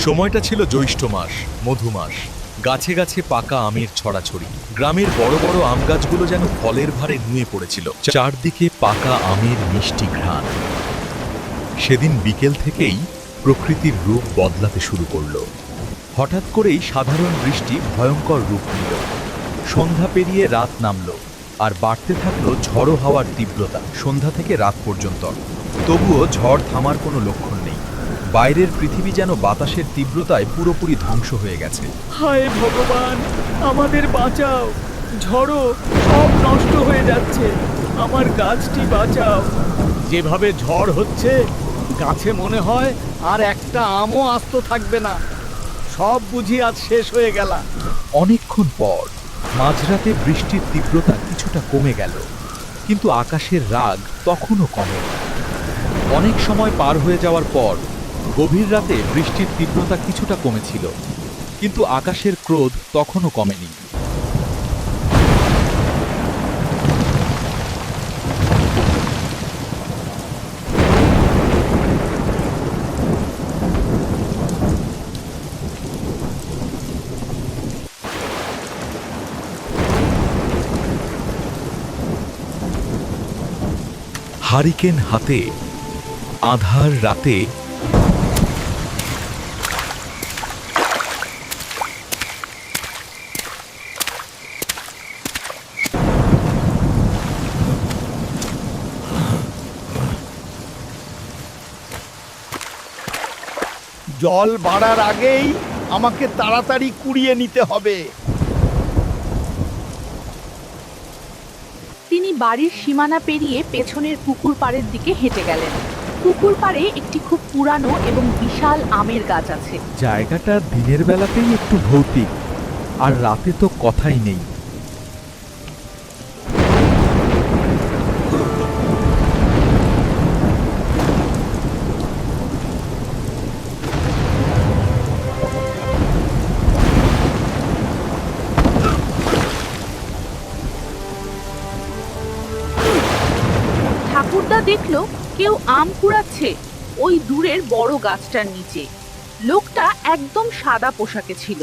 সময়টা ছিল জ্যৈষ্ঠ মাস, মধু মাস। গাছে গাছে পাকা আমের ছড়াছড়ি। গ্রামের বড় বড় আম গাছগুলো যেন ফলের ভারে নুয়ে পড়েছিল। চারদিকে পাকা আমের মিষ্টি ঘ্রাণ। সেদিন বিকেল থেকেই প্রকৃতির রূপ বদলাতে শুরু করলো। হঠাৎ করেই সাধারণ বৃষ্টি ভয়ঙ্কর রূপ নিল। সন্ধ্যা পেরিয়ে রাত নামলো, আর বাড়তে থাকলো ঝড়ো হাওয়ার তীব্রতা সন্ধ্যা থেকে রাত পর্যন্ত। তবুও ঝড় থামার কোনো লক্ষণ নেই। বাইরের পৃথিবী যেন বাতাসের তীব্রতায় পুরোপুরি ধ্বংস হয়ে গেছে। হায় ভগবান, আমাদের বাঁচাও! ঝড়ো সব নষ্ট হয়ে যাচ্ছে, আমার গাছটি বাঁচাও। যেভাবে ঝড় হচ্ছে, গাছে মনে হয় আর একটা আমও আস্ত থাকবে না। সব বুঝি আজ শেষ হয়ে গেল। অনেকক্ষণ পর মাঝরাতে বৃষ্টির তীব্রতা কিছুটা কমে গেল, কিন্তু আকাশের রাগ তখনও কমেনি। অনেক সময় পার হয়ে যাওয়ার পর গভীর রাতে বৃষ্টির তীব্রতা কিছুটা কমেছিল, কিন্তু আকাশের ক্রোধ তখনও কমেনি। হারিকেন হাতে আঁধার রাতে জল বাড়ার আগেই আমাকে তাড়াতাড়ি কুড়িয়ে নিতে হবে। তিনি বাড়ির সীমানা পেরিয়ে পেছনের পুকুর পাড়ের দিকে হেঁটে গেলেন। পুকুর পাড়ে একটি খুব পুরানো এবং বিশাল আমের গাছ আছে। জায়গাটা দিনের বেলাতেই একটু ভৌতিক, আর রাতে তো কথাই নেই। ঠাকুরদা দেখলো কেউ আম কুড়াচ্ছে ওই দূরের বড় গাছটার নিচে। লোকটা একদম সাদা পোশাকে ছিল,